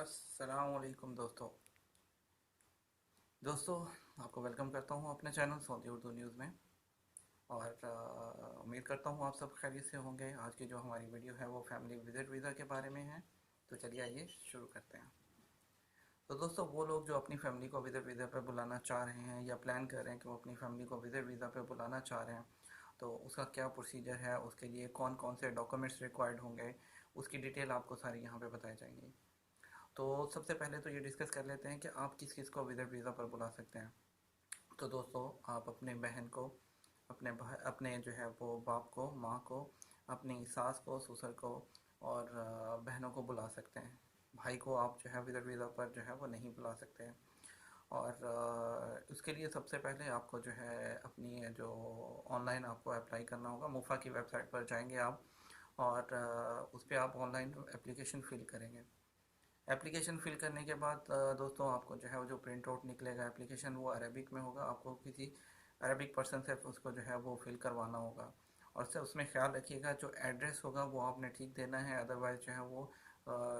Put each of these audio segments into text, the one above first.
अस्सलामुअलैकुम दोस्तों आपको वेलकम करता हूँ अपने चैनल सऊदी उर्दू न्यूज़ में। और उम्मीद करता हूँ आप सब खैरियत से होंगे। आज की जो हमारी वीडियो है वो फैमिली विजिट वीज़ा के बारे में है। तो चलिए आइए शुरू करते हैं। तो दोस्तों वो लोग जो अपनी फैमिली को विजिट वीज़ा पे बुलाना चाह रहे हैं या प्लान कर रहे हैं कि वो अपनी फैमिली को विजिट वीज़ा पे बुलाना चाह रहे हैं, तो उसका क्या प्रोसीजर है, उसके लिए कौन कौन से डॉक्यूमेंट्स रिक्वायर्ड होंगे, उसकी डिटेल आपको सारी यहाँ पे बताई जाएंगी। तो सबसे पहले तो ये डिस्कस कर लेते हैं कि आप किस किस को विजिट वीज़ा पर बुला सकते हैं। तो दोस्तों आप अपने बहन को, अपने जो है वो बाप को, माँ को, अपनी सास को, ससुर को और बहनों को बुला सकते हैं। भाई को आप जो है विजिट वीज़ा पर जो है वो नहीं बुला सकते हैं। और उसके लिए सबसे पहले आपको जो है अपनी जो ऑनलाइन आपको अप्लाई करना होगा। मुफा की वेबसाइट पर जाएंगे आप और उस पर आप ऑनलाइन एप्लीकेशन फ़िल करेंगे। एप्लीकेशन फ़िल करने के बाद दोस्तों आपको जो है वो जो प्रिंट आउट निकलेगा एप्लीकेशन, वो अरबिक में होगा। आपको किसी अरबिक पर्सन से उसको जो है वो फिल करवाना होगा। और से उसमें ख्याल रखिएगा जो एड्रेस होगा वो आपने ठीक देना है, अदरवाइज़ जो है वो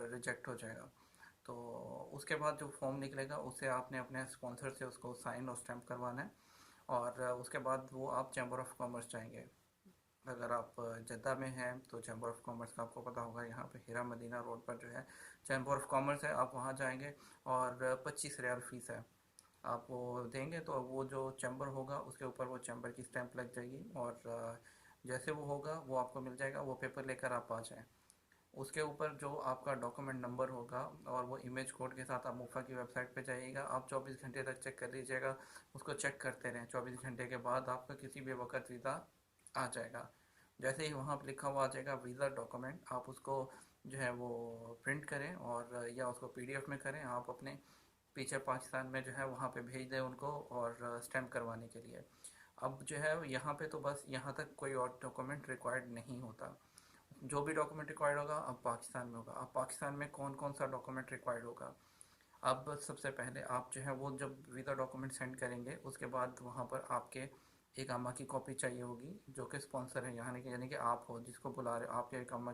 रिजेक्ट हो जाएगा। तो उसके बाद जो फॉर्म निकलेगा उसे आपने अपने स्पॉन्सर से उसको साइन और स्टैम्प करवाना है। और उसके बाद वो आप चैम्बर ऑफ कॉमर्स जाएंगे। अगर आप जद्दा में हैं तो चैम्बर ऑफ कॉमर्स का आपको पता होगा, यहाँ पे हीरा मदीना रोड पर जो है चैम्बर ऑफ कॉमर्स है, आप वहाँ जाएंगे। और 25 रियाल फ़ीस है। आप वो देंगे तो वो जो चैम्बर होगा उसके ऊपर वो चैम्बर की स्टैंप लग जाएगी। और जैसे वो होगा वो आपको मिल जाएगा, वो पेपर लेकर आप आ जाएँ। उसके ऊपर जो आपका डॉक्यूमेंट नंबर होगा और वो इमेज कोड के साथ आप मुफ़ा की वेबसाइट पे जाइएगा। आप 24 घंटे तक चेक कर लीजिएगा, उसको चेक करते रहें। 24 घंटे के बाद आपका किसी भी वक्त वीज़ा आ जाएगा। जैसे ही वहाँ पर लिखा हुआ आ जाएगा वीज़ा डॉक्यूमेंट, आप उसको जो है वो प्रिंट करें और या उसको पीडीएफ में करें। आप अपने पीछे पाकिस्तान में जो है वहाँ पे भेज दें उनको और स्टैम्प करवाने के लिए। अब जो है यहाँ पे तो बस यहाँ तक कोई और डॉक्यूमेंट रिक्वायर्ड नहीं होता। जो भी डॉक्यूमेंट रिक्वायर्ड होगा अब पाकिस्तान में होगा। अब पाकिस्तान में कौन कौन सा डॉक्यूमेंट रिक्वायर्ड होगा। अब सबसे पहले आप जो है वो जब वीज़ा डॉक्यूमेंट सेंड करेंगे उसके बाद वहाँ पर आपके इकामा की कॉपी चाहिए होगी, जो कि स्पॉन्सर है यहाँ, यानी कि आप हो जिसको बुला रहे हो, आपके इकामा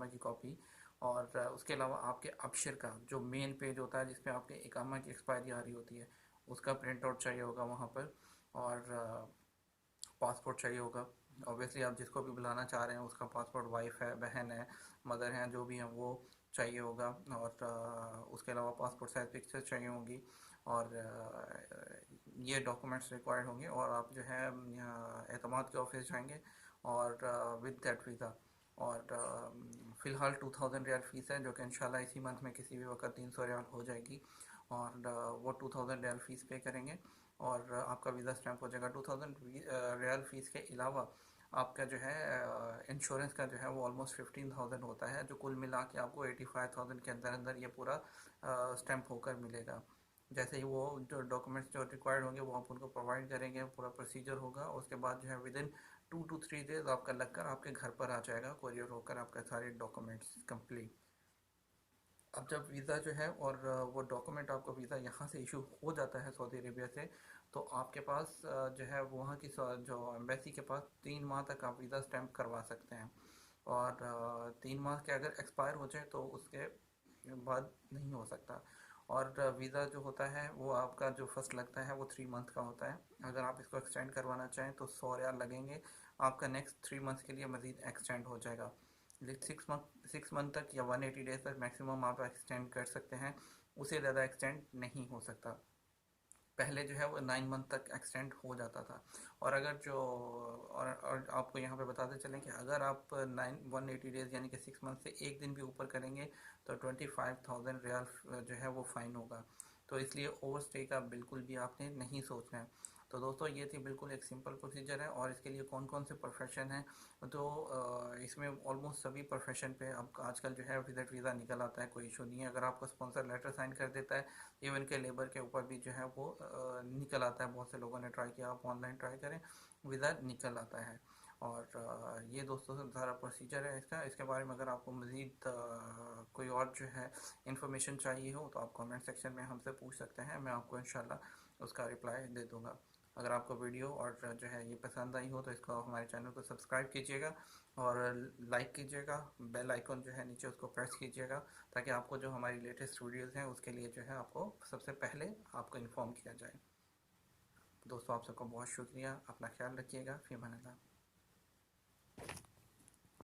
की कॉपी। और उसके अलावा आपके अबशर का जो मेन पेज होता है जिसमें आपके इकामा की एक्सपायरी आ रही होती है, उसका प्रिंट आउट चाहिए होगा वहाँ पर। और पासपोर्ट चाहिए होगा। ऑब्वियसली आप जिसको भी बुलाना चाह रहे हैं उसका पासपोर्ट, वाइफ है, बहन है, मदर हैं, जो भी हैं वो चाहिए होगा। और उसके अलावा पासपोर्ट साइज पिक्चर चाहिए होंगी। और ये डॉक्यूमेंट्स रिक्वायर्ड होंगे। और आप जो है एतमाद के ऑफिस जाएंगे और विद दैट वीज़ा। और फ़िलहाल 2000 रियाल फ़ीस है, जो कि इंशाल्लाह इसी मंथ में किसी भी वक्त 300 रियाल हो जाएगी। और वो 2000 रियाल फ़ीस पे करेंगे और आपका वीज़ा स्टैम्प हो जाएगा। 2000 रियाल फ़ीस के अलावा आपका जो है इंश्योरेंस का जो है वो ऑलमोस्ट 15,000 होता है, जो कुल मिला के आपको 85,000 के अंदर अंदर ये पूरा स्टैम्प होकर मिलेगा। जैसे ही वो जो डॉक्यूमेंट्स जो रिक्वायर्ड होंगे वो आप उनको प्रोवाइड करेंगे, पूरा प्रोसीजर होगा। उसके बाद जो है विदिन 2 to 3 डेज आपका लगकर आपके घर पर आ जाएगा, कोरियर होकर आपका सारे डॉक्यूमेंट्स कंप्लीट। अब जब वीज़ा जो है और वो डॉक्यूमेंट आपको वीज़ा यहाँ से इशू हो जाता है सऊदी अरेबिया से, तो आपके पास जो है वहाँ की जो एम्बेसी के पास 3 माह तक आप वीज़ा स्टैम्प करवा सकते हैं। और 3 माह के अगर एक्सपायर हो जाए तो उसके बाद नहीं हो सकता। और वीज़ा जो होता है वो आपका जो फर्स्ट लगता है वो 3 मंथ का होता है। अगर आप इसको एक्सटेंड करवाना चाहें तो 100 रियाल लगेंगे। आपका नेक्स्ट 3 मंथ्स के लिए मज़ीद एक्सटेंड हो जाएगा। 6 मंथ तक या 180 डेज तक मैक्सिमम आप एक्सटेंड कर सकते हैं, उससे ज़्यादा एक्सटेंड नहीं हो सकता। पहले जो है वो 9 मंथ तक एक्सटेंड हो जाता था। और अगर जो और आपको यहाँ पे बताते चलें कि अगर आप 180 डेज यानी कि 6 मंथ से एक दिन भी ऊपर करेंगे तो 25,000 रियाल जो है वो फ़ाइन होगा। तो इसलिए ओवर स्टे का बिल्कुल भी आपने नहीं सोचना है। तो दोस्तों ये थी बिल्कुल एक सिंपल प्रोसीजर है। और इसके लिए कौन कौन से प्रोफेशन हैं, तो इसमें ऑलमोस्ट सभी प्रोफेशन पे अब आजकल जो है विजिट वीज़ा निकल आता है, कोई इशू नहीं है। अगर आपका स्पॉन्सर लेटर साइन कर देता है, इवन के लेबर के ऊपर भी जो है वो निकल आता है। बहुत से लोगों ने ट्राई किया, आप ऑनलाइन ट्राई करें, वीज़ा निकल आता है। और ये दोस्तों से सारा प्रोसीजर है इसका। इसके बारे में अगर आपको मज़ीद कोई और जो है इन्फॉर्मेशन चाहिए हो तो आप कमेंट सेक्शन में हमसे पूछ सकते हैं, मैं आपको इंशाल्लाह उसका रिप्लाई दे दूँगा। अगर आपको वीडियो और जो है ये पसंद आई हो तो इसको हमारे चैनल को सब्सक्राइब कीजिएगा और लाइक कीजिएगा, बेल आइकन जो है नीचे उसको प्रेस कीजिएगा, ताकि आपको जो हमारी लेटेस्ट वीडियोस हैं उसके लिए जो है आपको सबसे पहले आपको इन्फॉर्म किया जाए। दोस्तों आप सबको बहुत शुक्रिया, अपना ख्याल रखिएगा, फ़ी अमान अल्लाह।